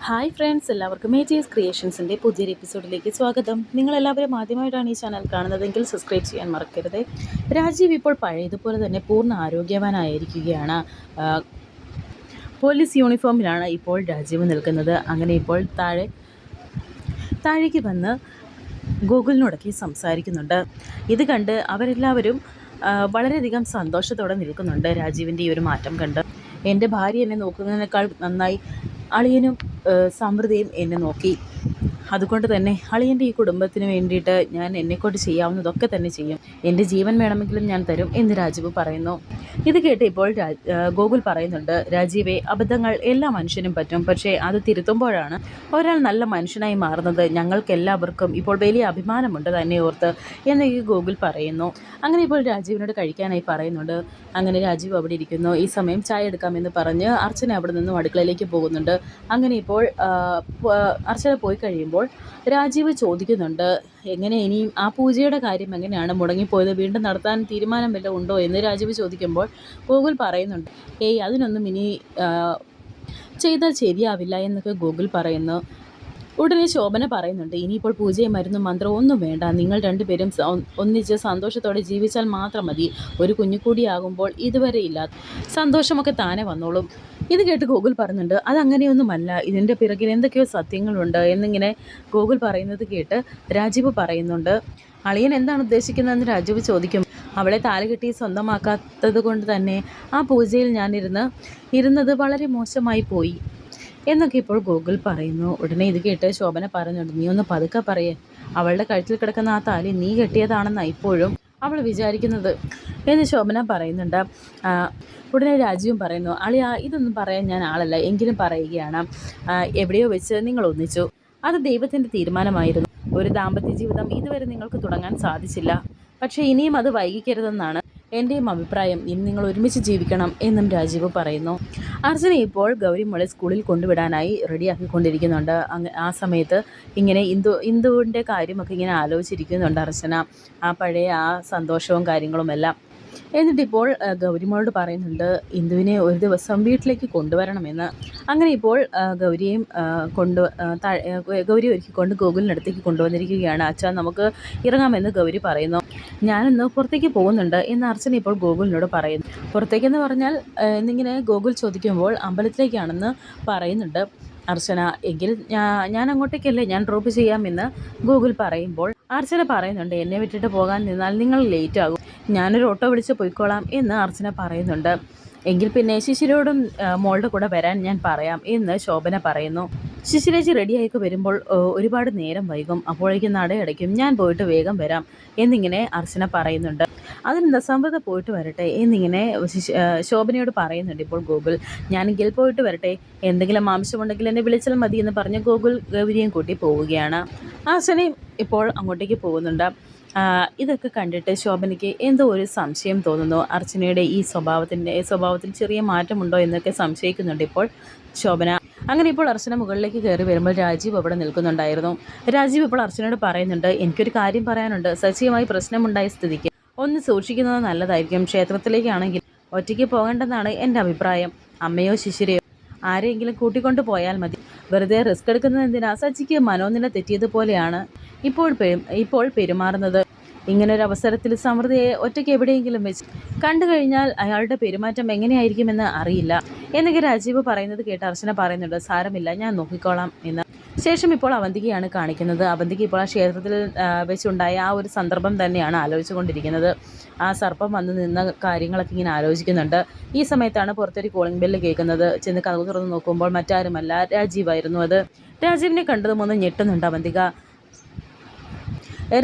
Hi friends, എല്ലാവർക്കും majors ക്രിയേഷൻസിൻ്റെ പുതിയൊരു എപ്പിസോഡിലേക്ക് സ്വാഗതം. നിങ്ങളെല്ലാവരും ആദ്യമായിട്ടാണ് ഈ ചാനൽ കാണുന്നതെങ്കിൽ സബ്സ്ക്രൈബ് ചെയ്യാൻ മറക്കരുത്. രാജീവ് ഇപ്പോൾ പഴയതുപോലെ തന്നെ പൂർണ്ണ ആരോഗ്യവാനായിരിക്കുകയാണ്. പോലീസ് യൂണിഫോമിലാണ് ഇപ്പോൾ രാജീവ് നിൽക്കുന്നത്. അങ്ങനെ ഇപ്പോൾ താഴേക്ക് വന്ന് ഗൂഗിളിനോടൊക്കെ സംസാരിക്കുന്നുണ്ട്. ഇത് കണ്ട് അവരെല്ലാവരും വളരെയധികം സന്തോഷത്തോടെ നിൽക്കുന്നുണ്ട്. രാജീവിൻ്റെ ഈ ഒരു മാറ്റം കണ്ട് എൻ്റെ ഭാര്യ എന്നെ നോക്കുന്നതിനേക്കാൾ നന്നായി അളിയനും സമൃദ്ധിയും എന്നെ നോക്കി. അതുകൊണ്ട് തന്നെ അളിയൻ്റെ ഈ കുടുംബത്തിന് വേണ്ടിയിട്ട് ഞാൻ എന്നെക്കൊണ്ട് ചെയ്യാവുന്നതൊക്കെ തന്നെ ചെയ്യും. എൻ്റെ ജീവൻ വേണമെങ്കിലും ഞാൻ തരും എന്ന് രാജീവ് പറയുന്നു. ഇത് കേട്ട് ഇപ്പോൾ ഗോകുൽ പറയുന്നുണ്ട്, രാജീവേ, അബദ്ധങ്ങൾ എല്ലാ മനുഷ്യനും പറ്റും. പക്ഷേ അത് തിരുത്തുമ്പോഴാണ് ഒരാൾ നല്ല മനുഷ്യനായി മാറുന്നത്. ഞങ്ങൾക്കെല്ലാവർക്കും ഇപ്പോൾ വലിയ അഭിമാനമുണ്ട് തന്നെ ഓർത്ത് എന്ന് ഈ ഗോകുൽ പറയുന്നു. അങ്ങനെ ഇപ്പോൾ രാജീവിനോട് കഴിക്കാനായി പറയുന്നുണ്ട്. അങ്ങനെ രാജീവ് അവിടെ ഇരിക്കുന്നു. ഈ സമയം ചായ എടുക്കാമെന്ന് പറഞ്ഞ് അർച്ചന അവിടെ നിന്നും അടുക്കളയിലേക്ക് പോകുന്നുണ്ട്. അങ്ങനെ ഇപ്പോൾ അർച്ചന പോയി കഴിയുമ്പോൾ രാജീവ് ചോദിക്കുന്നുണ്ട്, എങ്ങനെ ഇനിയും ആ പൂജയുടെ കാര്യം എങ്ങനെയാണ് മുടങ്ങിപ്പോയത്, വീണ്ടും നടത്താൻ തീരുമാനം വല്ലതും ഉണ്ടോ എന്ന് രാജീവ് ചോദിക്കുമ്പോൾ ഗോകുൽ പറയുന്നുണ്ട്, അതിനൊന്നും ഇനി ചെയ്താൽ ശരിയാവില്ല എന്നൊക്കെ ഗോകുൽ പറയുന്നു. ഉടനെ ശോഭന പറയുന്നുണ്ട്, ഇനിയിപ്പോൾ പൂജയും മരുന്നും മന്ത്രവും ഒന്നും വേണ്ട. നിങ്ങൾ രണ്ടുപേരും ഒന്നിച്ച് സന്തോഷത്തോടെ ജീവിച്ചാൽ മാത്രം മതി. ഒരു കുഞ്ഞുകൂടിയാകുമ്പോൾ ഇതുവരെ ഇല്ലാത്ത സന്തോഷമൊക്കെ താനെ വന്നോളും. ഇത് കേട്ട് ഗോകുൽ പറയുന്നുണ്ട്, അതങ്ങനെയൊന്നുമല്ല, ഇതിൻ്റെ പിറകിൽ എന്തൊക്കെയോ സത്യങ്ങളുണ്ട് എന്നിങ്ങനെ ഗോകുൽ പറയുന്നത് കേട്ട് രാജീവ് പറയുന്നുണ്ട്. അളിയൻ എന്താണ് ഉദ്ദേശിക്കുന്നതെന്ന് രാജീവ് ചോദിക്കും. അവളെ താലി കെട്ടി സ്വന്തമാക്കാത്തത് കൊണ്ട് തന്നെ ആ പൂജയിൽ ഞാൻ ഇരുന്നത് വളരെ മോശമായി പോയി എന്നൊക്കെ ഇപ്പോൾ ഗോകുൽ പറയുന്നു. ഉടനെ ഇത് കേട്ട് ശോഭന പറയുന്നുണ്ട്, നീ ഒന്ന് പതുക്കെ പറയേ. അവളുടെ കഴുത്തിൽ കിടക്കുന്ന ആ താലി നീ കെട്ടിയതാണെന്നാണ് ഇപ്പോഴും അവൾ വിചാരിക്കുന്നത് എന്ന് ശോഭന പറയുന്നുണ്ട്. ഉടനെ രാജീവും പറയുന്നു, അളിയാ, ഇതൊന്നും പറയാൻ ഞാൻ ആളല്ല, എങ്കിലും പറയുകയാണ്. എവിടെയോ വെച്ച് നിങ്ങൾ ഒന്നിച്ചു, അത് ദൈവത്തിൻ്റെ തീരുമാനമായിരുന്നു. ഒരു ദാമ്പത്യ ജീവിതം ഇതുവരെ നിങ്ങൾക്ക് തുടങ്ങാൻ സാധിച്ചില്ല. പക്ഷേ ഇനിയും അത് വൈകിക്കരുതെന്നാണ് എൻ്റെയും അഭിപ്രായം. ഇനി നിങ്ങൾ ഒരുമിച്ച് ജീവിക്കണം എന്നും രാജീവ് പറയുന്നു. അർച്ചന ഇപ്പോൾ ഗൗരി മോളെ സ്കൂളിൽ കൊണ്ടുവിടാനായി റെഡിയാക്കിക്കൊണ്ടിരിക്കുന്നുണ്ട്. ആ സമയത്ത് ഇങ്ങനെ ഇന്ദുവിൻ്റെ കാര്യമൊക്കെ ഇങ്ങനെ ആലോചിച്ചിരിക്കുന്നുണ്ട് അർച്ചന. ആ പഴയ ആ സന്തോഷവും കാര്യങ്ങളുമെല്ലാം. എന്നിട്ടിപ്പോൾ ഗൗരിമോളോട് പറയുന്നുണ്ട്, ഇന്ദുവിനെ ഒരു ദിവസം വീട്ടിലേക്ക് കൊണ്ടുവരണമെന്ന്. അങ്ങനെ ഇപ്പോൾ ഗൗരിയെയും ഗൗരി ഒരുക്കിക്കൊണ്ട് ഗോകുലിനടുത്തേക്ക് കൊണ്ടുവന്നിരിക്കുകയാണ്. അച്ഛാ, നമുക്ക് ഇറങ്ങാമെന്ന് ഗൗരി പറയുന്നു. ഞാനിന്ന് പുറത്തേക്ക് പോകുന്നുണ്ട് എന്ന് അർച്ചന ഇപ്പോൾ ഗോകുലിനോട് പറയുന്നു. പുറത്തേക്കെന്ന് പറഞ്ഞാൽ എന്നിങ്ങനെ ഗോകുൽ ചോദിക്കുമ്പോൾ അമ്പലത്തിലേക്കാണെന്ന് പറയുന്നുണ്ട് അർച്ചന. എങ്കിൽ ഞാൻ അങ്ങോട്ടേക്കല്ലേ, ഞാൻ ഡ്രോപ്പ് ചെയ്യാമെന്ന് ഗോകുൽ പറയുമ്പോൾ അർച്ചന പറയുന്നുണ്ട്, എന്നെ വിട്ടിട്ട് പോകാൻ നിന്നാൽ നിങ്ങൾ ലേറ്റ് ആകും, ഞാനൊരു ഓട്ടോ വിളിച്ച് പോയിക്കോളാം എന്ന് അർച്ചന പറയുന്നുണ്ട്. എങ്കിൽ പിന്നെ ശിശിരോടും മോളുടെ കൂടെ വരാൻ ഞാൻ പറയാം എന്ന് ശോഭന പറയുന്നു. ശിശിരേച്ചി റെഡിയായിക്ക് വരുമ്പോൾ ഒരുപാട് നേരം വൈകും, അപ്പോഴേക്കും നടയടയ്ക്കും, ഞാൻ പോയിട്ട് വേഗം വരാം എന്നിങ്ങനെ അർച്ചന പറയുന്നുണ്ട്. അതിനെന്താ, സമൃദ്ധ പോയിട്ട് വരട്ടെ എന്നിങ്ങനെ ശോഭനയോട് പറയുന്നുണ്ട് ഇപ്പോൾ ഗോകുൽ. ഞാനെങ്കിൽ പോയിട്ട് വരട്ടെ, എന്തെങ്കിലും ആവശ്യമുണ്ടെങ്കിൽ എന്നെ വിളിച്ചാൽ മതി എന്ന് പറഞ്ഞ് ഗോകുൽ ഗൗരിയും കൂട്ടി പോവുകയാണ്. അർച്ചനയും ഇപ്പോൾ അങ്ങോട്ടേക്ക് പോകുന്നുണ്ട്. ഇതൊക്കെ കണ്ടിട്ട് ശോഭനയ്ക്ക് എന്തോ ഒരു സംശയം തോന്നുന്നു. അർച്ചനയുടെ ഈ സ്വഭാവത്തിൽ ചെറിയ മാറ്റമുണ്ടോ എന്നൊക്കെ സംശയിക്കുന്നുണ്ട് ഇപ്പോൾ ശോഭന. അങ്ങനെ ഇപ്പോൾ അർച്ചന മുകളിലേക്ക് കയറി വരുമ്പോൾ രാജീവ് അവിടെ നിൽക്കുന്നുണ്ടായിരുന്നു. രാജീവ് ഇപ്പോൾ അർച്ചനയോട് പറയുന്നുണ്ട്, എനിക്കൊരു കാര്യം പറയാനുണ്ട്. സച്ചിയുമായി പ്രശ്നമുണ്ടായ സ്ഥിതിക്ക് ഒന്ന് സൂക്ഷിക്കുന്നത് നല്ലതായിരിക്കും. ക്ഷേത്രത്തിലേക്കാണെങ്കിൽ ഒറ്റയ്ക്ക് പോകേണ്ടെന്നാണ് എൻ്റെ അഭിപ്രായം. അമ്മയോ ശിശിരയോ ആരെയെങ്കിലും കൂട്ടിക്കൊണ്ട് പോയാൽ മതി. വെറുതെ റിസ്ക് എടുക്കുന്നത് എന്തിനാ? സച്ചിക്ക് മനോനില തെറ്റിയതുപോലെയാണ് ഇപ്പോൾ പെരുമാറുന്നത്. ഇങ്ങനൊരു അവസരത്തിൽ സമൃദ്ധിയെ ഒറ്റയ്ക്ക് എവിടെയെങ്കിലും വെച്ച് കണ്ടു കഴിഞ്ഞാൽ അയാളുടെ പെരുമാറ്റം എങ്ങനെയായിരിക്കുമെന്ന് അറിയില്ല എന്നൊക്കെ രാജീവ് പറയുന്നത് കേട്ട് അർച്ചന പറയുന്നുണ്ട്, സാരമില്ല, ഞാൻ നോക്കിക്കോളാം എന്ന്. ശേഷം ഇപ്പോൾ അവന്തികയാണ് കാണിക്കുന്നത്. അവന്തിക ഇപ്പോൾ ആ ക്ഷേത്രത്തിൽ വെച്ചുണ്ടായ ആ ഒരു സന്ദർഭം തന്നെയാണ് ആലോചിച്ചുകൊണ്ടിരിക്കുന്നത്. ആ സർപ്പം വന്ന് നിന്ന കാര്യങ്ങളൊക്കെ ഇങ്ങനെ ആലോചിക്കുന്നുണ്ട്. ഈ സമയത്താണ് പുറത്തൊരു കോളിംഗ് ബെല്ല് കേൾക്കുന്നത്. ചെന്ന് കതകു തുറന്ന് നോക്കുമ്പോൾ മറ്റാരുമല്ല, രാജീവായിരുന്നു അത്. രാജീവിനെ കണ്ടതും ഒന്ന് ഞെട്ടുന്നുണ്ട് അവന്തിക.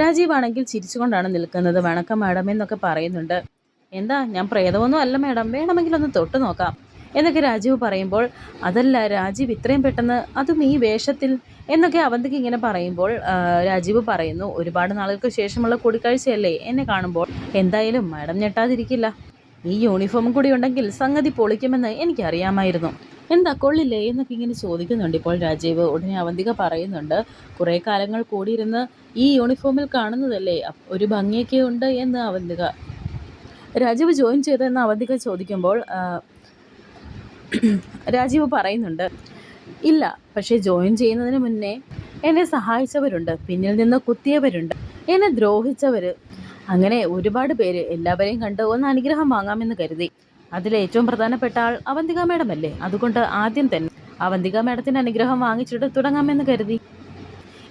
രാജീവാണെങ്കിൽ ചിരിച്ചുകൊണ്ടാണ് നിൽക്കുന്നത്. വണക്കം മാഡം എന്നൊക്കെ പറയുന്നുണ്ട്. എന്താ, ഞാൻ പ്രേതമൊന്നും അല്ല മാഡം, വേണമെങ്കിലൊന്ന് തൊട്ട് നോക്കാം എന്നൊക്കെ രാജീവ് പറയുമ്പോൾ, അതല്ല രാജീവ്, ഇത്രയും പെട്ടെന്ന്, അതും ഈ വേഷത്തിൽ എന്നൊക്കെ അവന്തിക്ക് ഇങ്ങനെ പറയുമ്പോൾ രാജീവ് പറയുന്നു, ഒരുപാട് നാളുകൾക്ക് ശേഷമുള്ള കൂടിക്കാഴ്ചയല്ലേ, എന്നെ കാണുമ്പോൾ എന്തായാലും മാഡം ഞെട്ടാതിരിക്കില്ല. ഈ യൂണിഫോമും കൂടി ഉണ്ടെങ്കിൽ സംഗതി പൊളിക്കുമെന്ന് എനിക്കറിയാമായിരുന്നു. എന്താ, കൊള്ളില്ലേ എന്നൊക്കെ ഇങ്ങനെ ചോദിക്കുന്നുണ്ട് ഇപ്പോൾ രാജീവ്. ഉടനെ അവന്തിക പറയുന്നുണ്ട്, കുറേ കാലങ്ങൾ കൂടിയിരുന്ന് ഈ യൂണിഫോമിൽ കാണുന്നതല്ലേ, ഒരു ഭംഗിയൊക്കെ ഉണ്ട് എന്ന് അവന്തിക. രാജീവ് ജോയിൻ ചെയ്തതെന്ന് അവന്തിക ചോദിക്കുമ്പോൾ രാജീവ് പറയുന്നുണ്ട്, ഇല്ല, പക്ഷേ ജോയിൻ ചെയ്യുന്നതിന് മുന്നേ എന്നെ സഹായിച്ചവരുണ്ട്, പിന്നിൽ നിന്ന് കുത്തിയവരുണ്ട്, എന്നെ ദ്രോഹിച്ചവർ, അങ്ങനെ ഒരുപാട് പേര്. എല്ലാവരെയും കണ്ട് ഒന്ന് അനുഗ്രഹം വാങ്ങാമെന്ന് കരുതി. അതിലേറ്റവും പ്രധാനപ്പെട്ട ആൾ അവന്തിക മേഡം അല്ലേ, അതുകൊണ്ട് ആദ്യം തന്നെ അവന്തിക മേഡത്തിൻ്റെ അനുഗ്രഹം വാങ്ങിച്ചിട്ട് തുടങ്ങാമെന്ന് കരുതി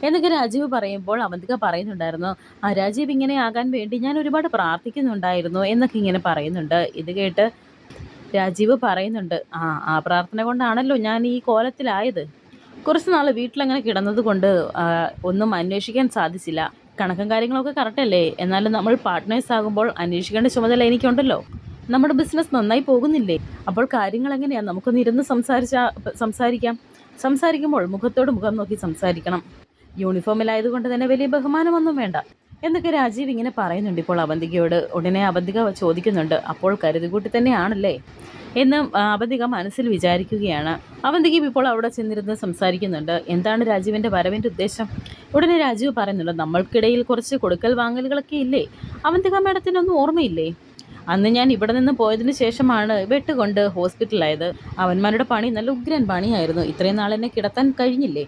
എന്നൊക്കെ രാജീവ് പറയുമ്പോൾ അവന്തിക പറയുന്നുണ്ടായിരുന്നു, ആ രാജീവ് ഇങ്ങനെ ആകാൻ വേണ്ടി ഞാൻ ഒരുപാട് പ്രാർത്ഥിക്കുന്നുണ്ടായിരുന്നു എന്നൊക്കെ ഇങ്ങനെ പറയുന്നുണ്ട്. ഇത് കേട്ട് രാജീവ് പറയുന്നുണ്ട്, ആ പ്രാർത്ഥന കൊണ്ടാണല്ലോ ഞാൻ ഈ കോലത്തിലായത്. കുറച്ച് നാൾ വീട്ടിലങ്ങനെ കിടന്നത് കൊണ്ട് ഒന്നും അന്വേഷിക്കാൻ സാധിച്ചില്ല. കണക്കും കാര്യങ്ങളൊക്കെ കറക്റ്റ് അല്ലേ, എന്നാലും നമ്മൾ പാർട്ട്നേഴ്സ് ആകുമ്പോൾ അന്വേഷിക്കേണ്ട ചുമതല എനിക്കുണ്ടല്ലോ. നമ്മുടെ ബിസിനസ് നന്നായി പോകുന്നില്ലേ, അപ്പോൾ കാര്യങ്ങൾ എങ്ങനെയാണ്, നമുക്കൊന്ന് ഇരുന്ന് സംസാരിക്കുമ്പോൾ മുഖത്തോട് മുഖം നോക്കി സംസാരിക്കണം. യൂണിഫോമിലായതുകൊണ്ട് തന്നെ വലിയ ബഹുമാനമൊന്നും വേണ്ട എന്നൊക്കെ രാജീവ് ഇങ്ങനെ പറയുന്നുണ്ട് ഇപ്പോൾ അവന്തികയോട്. ഉടനെ അവന്തിക ചോദിക്കുന്നുണ്ട്, അപ്പോൾ കരുതികൂട്ടി തന്നെയാണല്ലേ എന്ന് അവന്തിക മനസ്സിൽ വിചാരിക്കുകയാണ്. അവന്തിക ഇപ്പോൾ അവിടെ ചെന്നിരുന്ന് സംസാരിക്കുന്നുണ്ട്. എന്താണ് രാജീവിൻ്റെ വരവിൻ്റെ ഉദ്ദേശം? ഉടനെ രാജീവ് പറയുന്നുണ്ട്, നമ്മൾക്കിടയിൽ കുറച്ച് കൊടുക്കൽ വാങ്ങലുകളൊക്കെ ഇല്ലേ, അവന്തിക മേഡത്തിനൊന്നും ഓർമ്മയില്ലേ? അന്ന് ഞാൻ ഇവിടെ നിന്ന് പോയതിന് ശേഷമാണ് വെട്ടുകൊണ്ട് ഹോസ്പിറ്റലായത്. അവന്മാരുടെ പണി നല്ല ഉഗ്രൻ പണിയായിരുന്നു. ഇത്രയും നാൾ എന്നെ കിടത്താൻ കഴിഞ്ഞില്ലേ?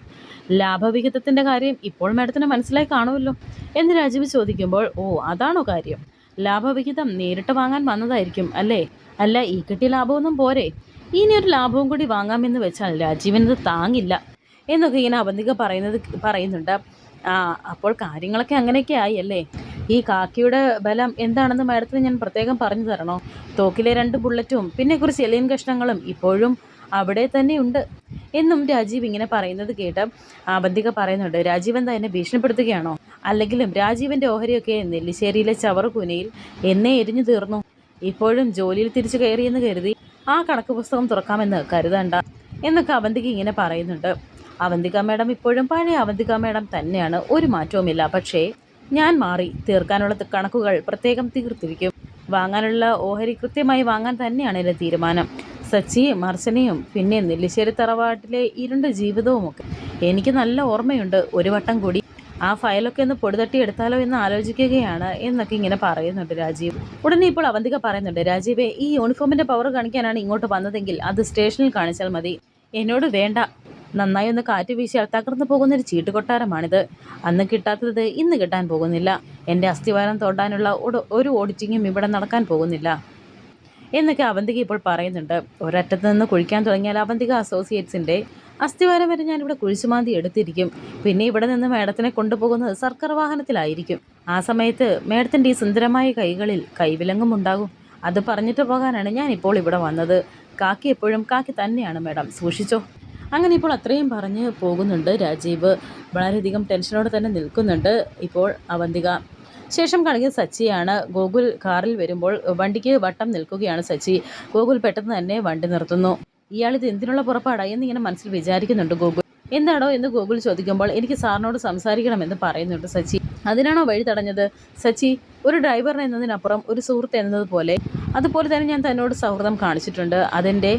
ലാഭവിഹിതത്തിൻ്റെ കാര്യം ഇപ്പോൾ മേഡത്തിന് മനസ്സിലായി കാണുമല്ലോ എന്ന് രാജീവ് ചോദിക്കുമ്പോൾ, ഓ അതാണോ കാര്യം? ലാഭവിഹിതം നേരിട്ട് വാങ്ങാൻ വന്നതായിരിക്കും അല്ലേ? അല്ല, ഈ കിട്ടിയ ലാഭമൊന്നും പോരെ, ഇനിയൊരു ലാഭവും കൂടി വാങ്ങാമെന്ന് വെച്ചാൽ രാജീവിനത് താങ്ങില്ല എന്നൊക്കെ ഇങ്ങനെ അവന്തിക പറയുന്നുണ്ട്. അപ്പോൾ കാര്യങ്ങളൊക്കെ അങ്ങനെയൊക്കെ ആയി അല്ലേ? ഈ കാക്കിയുടെ ബലം എന്താണെന്ന് മാഡത്തിന് ഞാൻ പ്രത്യേകം പറഞ്ഞു തരണോ? തോക്കിലെ 2 ബുള്ളറ്റും പിന്നെ കുറച്ച് എലിയൻ കഷ്ണങ്ങളും ഇപ്പോഴും അവിടെ തന്നെയുണ്ട് എന്നും രാജീവ് ഇങ്ങനെ പറയുന്നത് കേട്ട് അവന്തിക പറയുന്നുണ്ട്, രാജീവ് എന്താ എന്നെ ഭീഷണിപ്പെടുത്തുകയാണോ? അല്ലെങ്കിലും രാജീവിൻ്റെ ഓഹരിയൊക്കെ നെല്ലിശ്ശേരിയിലെ ചവറുകൂനയിൽ എന്നെ എരിഞ്ഞു തീർന്നു. ഇപ്പോഴും ജോലിയിൽ തിരിച്ചു കയറിയെന്ന് കരുതി ആ കണക്ക് പുസ്തകം തുറക്കാമെന്ന് കരുതണ്ട എന്നൊക്കെ അവന്തിക ഇങ്ങനെ പറയുന്നുണ്ട്. അവന്തിക മേഡം ഇപ്പോഴും പഴയ അവന്തിക മേഡം തന്നെയാണ്, ഒരു മാറ്റവുമില്ല. പക്ഷേ ഞാൻ മാറി. തീർക്കാനുള്ള കണക്കുകൾ പ്രത്യേകം തീർത്തിരിക്കും. വാങ്ങാനുള്ള ഓഹരി കൃത്യമായി വാങ്ങാൻ തന്നെയാണ് എൻ്റെ തീരുമാനം. സച്ചിയും അർച്ചനയും പിന്നെ നെല്ലിശ്ശേരി തറവാട്ടിലെ ഇരുണ്ട ജീവിതവുമൊക്കെ എനിക്ക് നല്ല ഓർമ്മയുണ്ട്. ഒരു വട്ടം കൂടി ആ ഫയലൊക്കെ ഒന്ന് പൊടിതട്ടി എടുത്താലോ എന്ന് ആലോചിക്കുകയാണ് എന്നൊക്കെ ഇങ്ങനെ പറയുന്നുണ്ട് രാജീവ്. ഉടനെ ഇപ്പോൾ അവന്തിക പറയുന്നുണ്ട്, രാജീവേ, ഈ യൂണിഫോമിൻ്റെ പവർ കാണിക്കാനാണ് ഇങ്ങോട്ട് വന്നതെങ്കിൽ അത് സ്റ്റേഷനിൽ കാണിച്ചാൽ മതി. എന്നോട് വേണ്ട. നന്നായി ഒന്ന് കാറ്റ് വീശിയാൽ തകർന്നു പോകുന്നൊരു ചീട്ടുകൊട്ടാരമാണിത്. അന്ന് കിട്ടാത്തത് ഇന്ന് കിട്ടാൻ പോകുന്നില്ല. എൻ്റെ അസ്ഥിവാരം തോണ്ടാനുള്ള ഒരു ഓഡിറ്റിങ്ങും ഇവിടെ നടക്കാൻ പോകുന്നില്ല എന്നൊക്കെ അവന്തിക ഇപ്പോൾ പറയുന്നുണ്ട്. ഒരറ്റത്ത് നിന്ന് കുഴിക്കാൻ തുടങ്ങിയാൽ അവന്തിക അസോസിയേറ്റ്സിൻ്റെ അസ്ഥിവാരം വരെ ഞാനിവിടെ കുഴിച്ചുമാന്തി എടുത്തിരിക്കും. പിന്നെ ഇവിടെ നിന്ന് മേഡത്തിനെ കൊണ്ടുപോകുന്നത് സർക്കാർ വാഹനത്തിലായിരിക്കും. ആ സമയത്ത് മേഡത്തിൻ്റെ ഈ സുന്ദരമായ കൈകളിൽ കൈവിലങ്ങും ഉണ്ടാകും. അത് പറഞ്ഞിട്ട് പോകാനാണ് ഞാൻ ഇപ്പോൾ ഇവിടെ വന്നത്. കാക്കി എപ്പോഴും കാക്കി തന്നെയാണ് മേഡം, സൂക്ഷിച്ചോ. അങ്ങനെ ഇപ്പോൾ അത്രയും പറഞ്ഞ് പോകുന്നുണ്ട് രാജീവ്. വളരെയധികം ടെൻഷനോടെ തന്നെ നിൽക്കുന്നുണ്ട് ഇപ്പോൾ അവന്തിക. ശേഷം കാണിക്കുന്നത് സച്ചിയാണ്. ഗോകുൽ കാറിൽ വരുമ്പോൾ വണ്ടിക്ക് വട്ടം നിൽക്കുകയാണ് സച്ചി. ഗോകുൽ പെട്ടെന്ന് തന്നെ വണ്ടി നിർത്തുന്നു. ഇയാളിത് എന്തിനുള്ള പുറപ്പാടാ എന്നിങ്ങനെ മനസ്സിൽ വിചാരിക്കുന്നുണ്ട് ഗോകുൽ. എന്താണോ എന്ന് ഗോകുൽ ചോദിക്കുമ്പോൾ, എനിക്ക് സാറിനോട് സംസാരിക്കണമെന്ന് പറയുന്നുണ്ട് സച്ചി. അതിനാണോ വഴി തടഞ്ഞത്? സച്ചി, ഒരു ഡ്രൈവർ എന്നതിനപ്പുറം ഒരു സുഹൃത്ത് എന്നതുപോലെ അതുപോലെ തന്നെ ഞാൻ തന്നോട് സൗഹൃദം കാണിച്ചിട്ടുണ്ട്. അതെൻ്റെ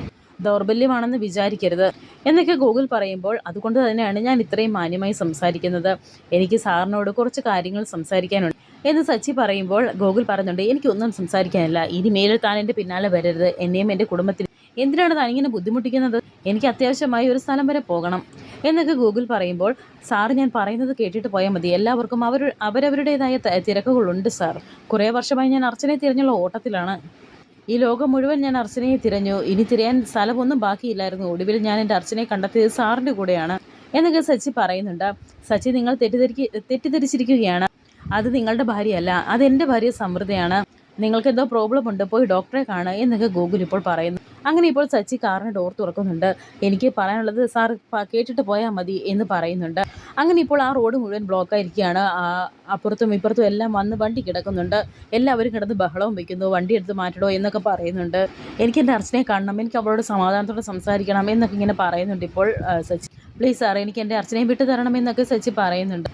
ദൗർബല്യമാണെന്ന് വിചാരിക്കരുത് എന്നൊക്കെ ഗോകുൽ പറയുമ്പോൾ, അതുകൊണ്ട് തന്നെയാണ് ഞാൻ ഇത്രയും മാന്യമായി സംസാരിക്കുന്നത്. എനിക്ക് സാറിനോട് കുറച്ച് കാര്യങ്ങൾ സംസാരിക്കാനുണ്ട് എന്ന് സച്ചി പറയുമ്പോൾ ഗോകുൽ പറയുന്നുണ്ട്, എനിക്കൊന്നും സംസാരിക്കാനില്ല. ഇനി മേലിൽ താൻ എൻ്റെ പിന്നാലെ വരരുത്. എന്നെയും എൻ്റെ കുടുംബത്തിനും എന്തിനാണ് താൻ ഇങ്ങനെ ബുദ്ധിമുട്ടിക്കുന്നത്? എനിക്ക് അത്യാവശ്യമായി ഒരു സ്ഥലം വരെ പോകണം എന്നൊക്കെ ഗോകുൽ പറയുമ്പോൾ, സാറ് ഞാൻ പറയുന്നത് കേട്ടിട്ട് പോയാൽ മതി. എല്ലാവർക്കും അവരവരുടേതായ തിരക്കുകളുണ്ട് സാർ. കുറേ വർഷമായി ഞാൻ അർച്ചനയെ തിരഞ്ഞുള്ള ഓട്ടത്തിലാണ്. ഈ ലോകം മുഴുവൻ ഞാൻ അർച്ചനയെ തിരഞ്ഞു. ഇനി തിരയാൻ സ്ഥലമൊന്നും ബാക്കിയില്ലായിരുന്നു. ഒടുവിൽ ഞാൻ എൻ്റെ അർച്ചനയെ കണ്ടെത്തിയത് സാറിൻ്റെ കൂടെയാണ് എന്നൊക്കെ സച്ചി പറയുന്നുണ്ട്. സച്ചി, നിങ്ങൾ തെറ്റിദ്ധരിച്ചിരിക്കുകയാണ്. അത് നിങ്ങളുടെ ഭാര്യയല്ല, അതെൻ്റെ ഭാര്യ സമൃദ്ധയാണ്. നിങ്ങൾക്ക് എന്തോ പ്രോബ്ലം ഉണ്ട്, പോയി ഡോക്ടറെ കാണുക എന്നൊക്കെ ഗോകുൽ ഇപ്പോൾ പറയുന്നു. അങ്ങനെ ഇപ്പോൾ സച്ചി കാറിന് ഡോർ തുറക്കുന്നുണ്ട്. എനിക്ക് പറയാനുള്ളത് സാർ കേട്ടിട്ട് പോയാൽ മതി എന്ന് പറയുന്നുണ്ട്. അങ്ങനെ ഇപ്പോൾ ആ റോഡ് മുഴുവൻ ബ്ലോക്കായിരിക്കുകയാണ്. അപ്പുറത്തും ഇപ്പുറത്തും എല്ലാം വന്ന് വണ്ടി കിടക്കുന്നുണ്ട്. എല്ലാവരും കിടന്ന് ബഹളവും വയ്ക്കുന്നു. വണ്ടി എടുത്ത് മാറ്റണോ എന്നൊക്കെ പറയുന്നുണ്ട്. എനിക്ക് എൻ്റെ അർച്ചനയെ കാണണം, എനിക്ക് അവളോട് സമാധാനത്തോടെ സംസാരിക്കണം എന്നൊക്കെ ഇങ്ങനെ പറയുന്നുണ്ട് ഇപ്പോൾ സച്ചി. പ്ലീസ് സാർ, എനിക്ക് എൻ്റെ അർച്ചനയെ വിട്ടു തരണം എന്നൊക്കെ സച്ചി പറയുന്നുണ്ട്.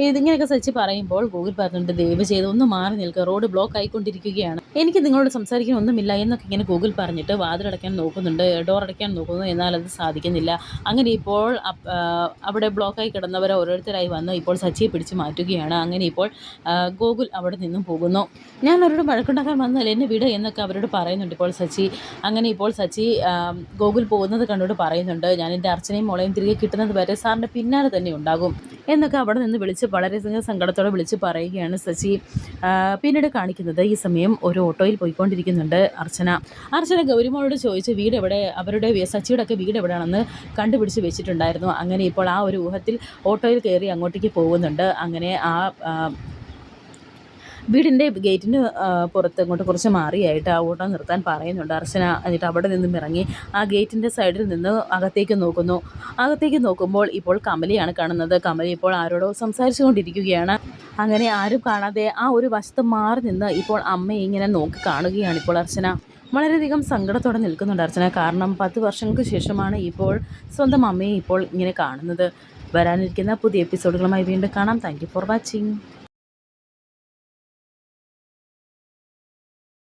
ഇതിങ്ങനെയൊക്കെ സച്ചി പറയുമ്പോൾ ഗൂഗിൾ പറഞ്ഞിട്ട് ദയവ് ചെയ്ത് ഒന്ന് മാറി നിൽക്കുക, റോഡ് ബ്ലോക്ക് ആയിക്കൊണ്ടിരിക്കുകയാണ്, എനിക്ക് നിങ്ങളോട് സംസാരിക്കാൻ ഒന്നുമില്ല എന്നൊക്കെ ഇങ്ങനെ ഗൂഗിൾ പറഞ്ഞിട്ട് വാതിലടയ്ക്കാൻ നോക്കുന്നുണ്ട്, ഡോർ അടയ്ക്കാൻ നോക്കുന്നു. എന്നാൽ അത് സാധിക്കുന്നില്ല. അങ്ങനെ ഇപ്പോൾ അവിടെ ബ്ലോക്കായി കിടന്നവർ ഓരോരുത്തരായി വന്ന് ഇപ്പോൾ സച്ചിയെ പിടിച്ച് മാറ്റുകയാണ്. അങ്ങനെ ഇപ്പോൾ ഗോകുൽ അവിടെ നിന്നും പോകുന്നു. ഞാൻ അവരോട് വഴക്കുണ്ടാക്കാൻ വന്നാൽ എന്നെ വിട് എന്നൊക്കെ അവരോട് പറയുന്നുണ്ട് ഇപ്പോൾ സച്ചി. അങ്ങനെ ഇപ്പോൾ സച്ചി ഗോകുൽ പോകുന്നത് കണ്ടോട് പറയുന്നുണ്ട്, ഞാൻ എൻ്റെ അർച്ചനയും മോളെയും തിരികെ കിട്ടുന്നത് വരെ സാറിൻ്റെ പിന്നാലെ തന്നെ ഉണ്ടാകും എന്നൊക്കെ അവിടെ നിന്ന് വിളിച്ച് വളരെയധികം സങ്കടത്തോടെ വിളിച്ച് പറയുകയാണ് സച്ചി. പിന്നീട് കാണിക്കുന്നത് ഈ സമയം ഒരു ഓട്ടോയിൽ പോയിക്കൊണ്ടിരിക്കുന്നുണ്ട് അർച്ചന ഗൗരിമോളോട് ചോദിച്ച് വീട് എവിടെ, അവരുടെ സച്ചിയുടെ ഒക്കെ വീട് എവിടെയാണെന്ന് കണ്ടുപിടിച്ച് വെച്ചിട്ടുണ്ടായിരുന്നു. അങ്ങനെ ഇപ്പോൾ ആ ഒരു ഊഹത്തിൽ ഓട്ടോയിൽ കയറി അങ്ങോട്ടേക്ക് പോകുന്നുണ്ട്. അങ്ങനെ വീടിൻ്റെ ഗേറ്റിന് പുറത്ത് അങ്ങോട്ട് കുറച്ച് മാറിയായിട്ട് ആ ഓട്ടോ നിർത്താൻ പറയുന്നുണ്ട് അർച്ചന. എന്നിട്ട് അവിടെ നിന്നും ഇറങ്ങി ആ ഗേറ്റിൻ്റെ സൈഡിൽ നിന്ന് അകത്തേക്ക് നോക്കുമ്പോൾ ഇപ്പോൾ കമലയാണ് കാണുന്നത്. കമല ഇപ്പോൾ ആരോടോ സംസാരിച്ചു കൊണ്ടിരിക്കുകയാണ്. അങ്ങനെ ആരും കാണാതെ ആ ഒരു വശത്ത് മാറി നിന്ന് ഇപ്പോൾ അമ്മയെ ഇങ്ങനെ നോക്കി കാണുകയാണ് ഇപ്പോൾ അർച്ചന. വളരെയധികം സങ്കടത്തോടെ നിൽക്കുന്നുണ്ട് അർച്ചന. കാരണം 10 വർഷങ്ങൾക്ക് ശേഷമാണ് ഇപ്പോൾ സ്വന്തം അമ്മയെ ഇപ്പോൾ ഇങ്ങനെ കാണുന്നത്. വരാനിരിക്കുന്ന പുതിയ എപ്പിസോഡുകളുമായി വീണ്ടും കാണാം. Thank you for watching.